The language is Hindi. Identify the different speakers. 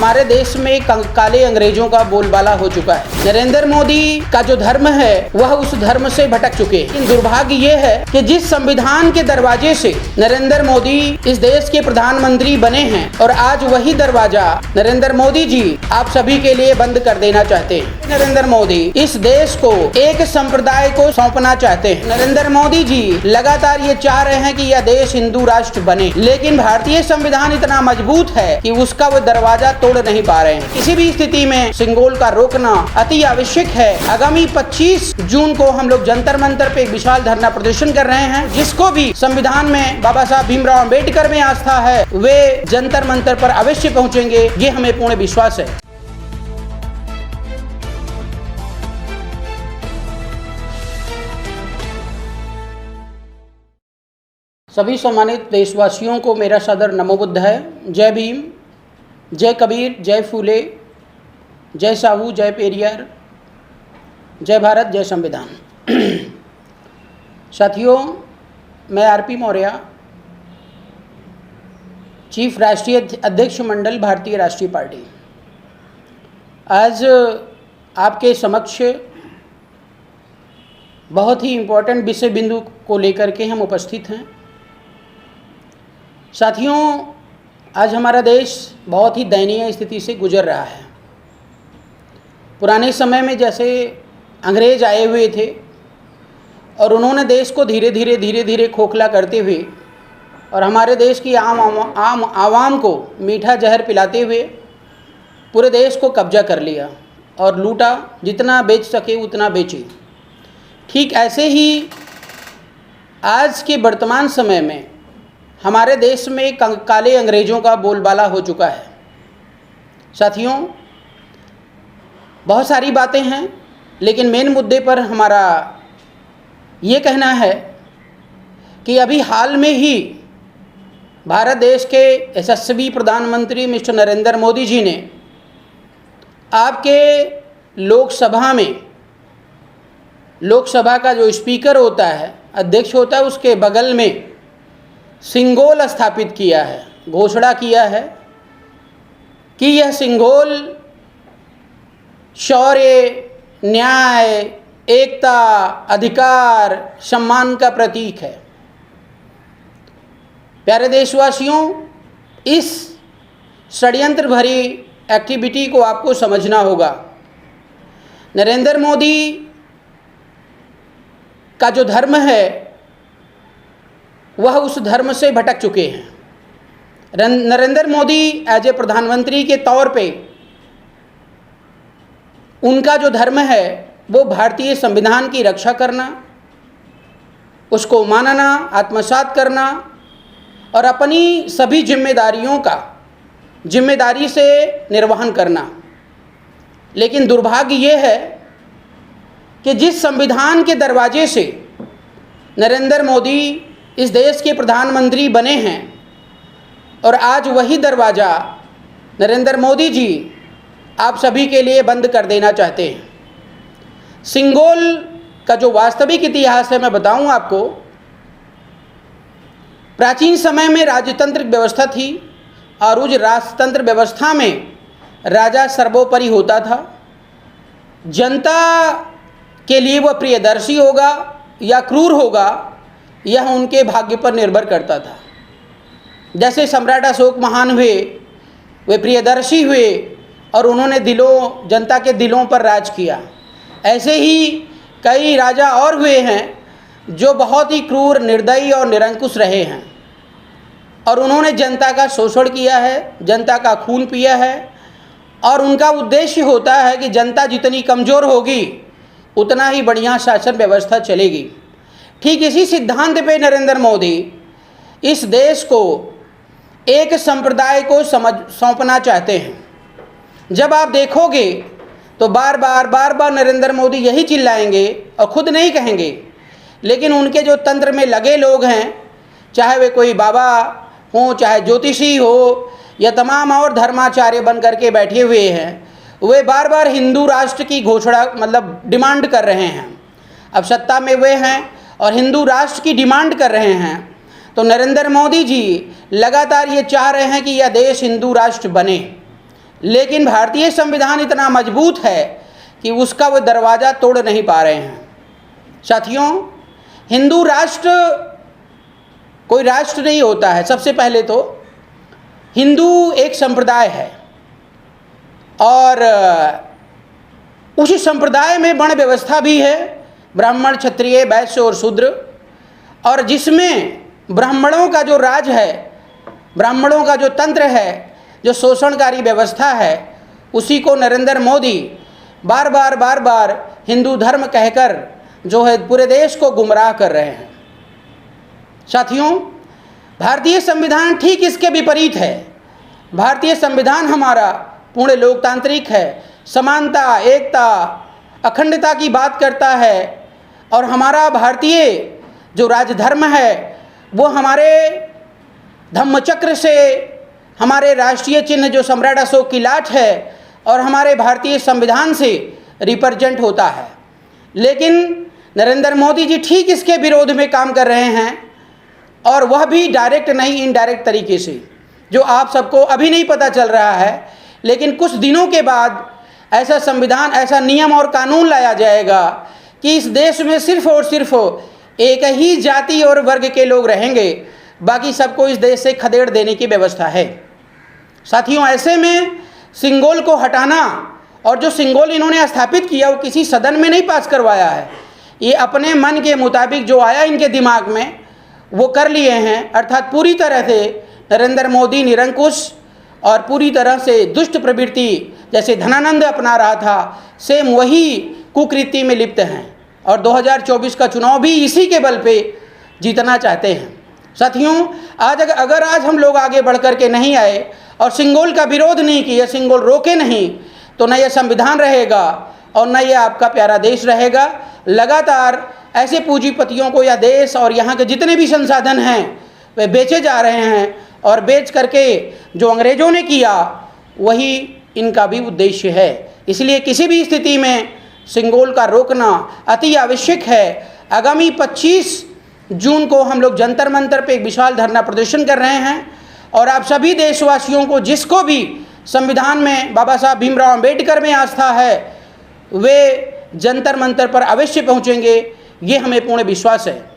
Speaker 1: हमारे देश में काले अंग्रेजों का बोलबाला हो चुका है। नरेंद्र मोदी का जो धर्म है वह उस धर्म से भटक चुके हैं। लेकिन दुर्भाग्य ये है कि जिस संविधान के दरवाजे से नरेंद्र मोदी इस देश के प्रधानमंत्री बने हैं और आज वही दरवाजा नरेंद्र मोदी जी आप सभी के लिए बंद कर देना चाहते हैं। नरेंद्र मोदी इस देश को एक संप्रदाय को सौंपना चाहते हैं। नरेंद्र मोदी जी लगातार ये चाह रहे हैं कि यह देश हिंदू राष्ट्र बने, लेकिन भारतीय संविधान इतना मजबूत है कि उसका वो दरवाजा तोड़ नहीं पा रहे हैं। किसी भी स्थिति में सिंगोल का रोकना अति आवश्यक है। आगामी 25 जून को हम लोग जंतर मंतर पे एक विशाल धरना प्रदर्शन कर रहे हैं। जिसको भी संविधान में बाबा साहब भीमराव अंबेडकर में आस्था है वे जंतर मंतर पर अवश्य पहुंचेंगे, ये हमें पूर्ण विश्वास है। सभी सम्मानित देशवासियों को मेरा सादर नमो बुद्ध है। जय भीम, जय कबीर, जय फूले, जय साहू, जय पेरियार, जय भारत, जय संविधान। साथियों, मैं आरपी मौर्य, चीफ राष्ट्रीय अध्यक्ष मंडल भारतीय राष्ट्रीय पार्टी, आज आपके समक्ष बहुत ही इम्पोर्टेंट विषय बिंदु को लेकर के हम उपस्थित हैं। साथियों, आज हमारा देश बहुत ही दयनीय स्थिति से गुजर रहा है। पुराने समय में जैसे अंग्रेज आए हुए थे और उन्होंने देश को धीरे धीरे खोखला करते हुए और हमारे देश की आम आवाम को मीठा जहर पिलाते हुए पूरे देश को कब्जा कर लिया और लूटा, जितना बेच सके उतना बेचे। ठीक ऐसे ही आज के वर्तमान समय में हमारे देश में काले अंग्रेजों का बोलबाला हो चुका है। साथियों, बहुत सारी बातें हैं, लेकिन मेन मुद्दे पर हमारा ये कहना है कि अभी हाल में ही भारत देश के यशस्वी प्रधानमंत्री मिस्टर नरेंद्र मोदी जी ने आपके लोकसभा का जो स्पीकर होता है, अध्यक्ष होता है, उसके बगल में सिंगोल स्थापित किया है, घोषणा किया है कि यह सिंगोल शौर्य, न्याय, एकता, अधिकार, सम्मान का प्रतीक है। प्यारे देशवासियों, इस षड्यंत्र भरी एक्टिविटी को आपको समझना होगा। नरेंद्र मोदी का जो धर्म है वह उस धर्म से भटक चुके हैं। नरेंद्र मोदी एज ए प्रधानमंत्री के तौर पे उनका जो धर्म है वो भारतीय संविधान की रक्षा करना, उसको मानना, आत्मसात करना और अपनी सभी जिम्मेदारी से निर्वहन करना। लेकिन दुर्भाग्य ये है कि जिस संविधान के दरवाजे से नरेंद्र मोदी इस देश के प्रधानमंत्री बने हैं और आज वही दरवाज़ा नरेंद्र मोदी जी आप सभी के लिए बंद कर देना चाहते हैं। सिंगोल का जो वास्तविक इतिहास है मैं बताऊं आपको। प्राचीन समय में राजतंत्र व्यवस्था थी और उस राजतंत्र व्यवस्था में राजा सर्वोपरि होता था। जनता के लिए वह प्रियदर्शी होगा या क्रूर होगा, यह उनके भाग्य पर निर्भर करता था। जैसे सम्राट अशोक महान हुए, वे प्रियदर्शी हुए और उन्होंने जनता के दिलों पर राज किया। ऐसे ही कई राजा और हुए हैं जो बहुत ही क्रूर, निर्दयी और निरंकुश रहे हैं और उन्होंने जनता का शोषण किया है, जनता का खून पिया है और उनका उद्देश्य होता है कि जनता जितनी कमज़ोर होगी उतना ही बढ़िया शासन व्यवस्था चलेगी। ठीक इसी सिद्धांत पे नरेंद्र मोदी इस देश को एक संप्रदाय को सौंपना चाहते हैं। जब आप देखोगे तो बार बार नरेंद्र मोदी यही चिल्लाएंगे और खुद नहीं कहेंगे, लेकिन उनके जो तंत्र में लगे लोग हैं, चाहे वे कोई बाबा हो, चाहे ज्योतिषी हो या तमाम और धर्माचार्य बन करके बैठे हुए हैं, वे बार बार हिंदू राष्ट्र की घोषणा डिमांड कर रहे हैं। अब सत्ता में वे हैं और हिंदू राष्ट्र की डिमांड कर रहे हैं, तो नरेंद्र मोदी जी लगातार ये चाह रहे हैं कि यह देश हिंदू राष्ट्र बने, लेकिन भारतीय संविधान इतना मजबूत है कि उसका वो दरवाज़ा तोड़ नहीं पा रहे हैं। साथियों, हिंदू राष्ट्र कोई राष्ट्र नहीं होता है। सबसे पहले तो हिंदू एक संप्रदाय है और उसी संप्रदाय में वर्ण व्यवस्था भी है, ब्राह्मण, क्षत्रिय, वैश्य और शूद्र, और जिसमें ब्राह्मणों का जो राज है, ब्राह्मणों का जो तंत्र है, जो शोषणकारी व्यवस्था है, उसी को नरेंद्र मोदी बार बार हिंदू धर्म कहकर जो है पूरे देश को गुमराह कर रहे हैं। साथियों, भारतीय संविधान ठीक इसके विपरीत है। भारतीय संविधान हमारा पूर्ण लोकतांत्रिक है, समानता, एकता, अखंडता की बात करता है, और हमारा भारतीय जो राजधर्म है वो हमारे धम्मचक्र से, हमारे राष्ट्रीय चिन्ह जो सम्राट अशोक की लाट है और हमारे भारतीय संविधान से रिप्रेजेंट होता है। लेकिन नरेंद्र मोदी जी ठीक इसके विरोध में काम कर रहे हैं, और वह भी डायरेक्ट नहीं, इनडायरेक्ट तरीके से, जो आप सबको अभी नहीं पता चल रहा है, लेकिन कुछ दिनों के बाद ऐसा संविधान, ऐसा नियम और कानून लाया जाएगा कि इस देश में सिर्फ और सिर्फ एक ही जाति और वर्ग के लोग रहेंगे, बाकी सबको इस देश से खदेड़ देने की व्यवस्था है। साथियों, ऐसे में सिंगोल को हटाना, और जो सिंगोल इन्होंने स्थापित किया वो किसी सदन में नहीं पास करवाया है, ये अपने मन के मुताबिक जो आया इनके दिमाग में वो कर लिए हैं। अर्थात पूरी तरह से नरेंद्र मोदी निरंकुश और पूरी तरह से दुष्ट प्रवृत्ति जैसे धनानंद अपना रहा था, सेम वही कुकृति में लिप्त हैं, और 2024 का चुनाव भी इसी के बल पे जीतना चाहते हैं। साथियों, अगर आज हम लोग आगे बढ़ कर के नहीं आए और सिंगोल का विरोध नहीं किया, सिंगोल रोके नहीं, तो न यह संविधान रहेगा और न यह आपका प्यारा देश रहेगा। लगातार ऐसे पूंजीपतियों को यह देश और यहाँ के जितने भी संसाधन हैं वे बेचे जा रहे हैं, और बेच करके जो अंग्रेज़ों ने किया वही इनका भी उद्देश्य है। इसलिए किसी भी स्थिति में सिंगोल का रोकना अति आवश्यक है। आगामी 25 जून को हम लोग जंतर मंतर पे एक विशाल धरना प्रदर्शन कर रहे हैं, और आप सभी देशवासियों को, जिसको भी संविधान में बाबा साहब भीमराव अंबेडकर में आस्था है, वे जंतर मंतर पर अवश्य पहुंचेंगे, ये हमें पूर्ण विश्वास है।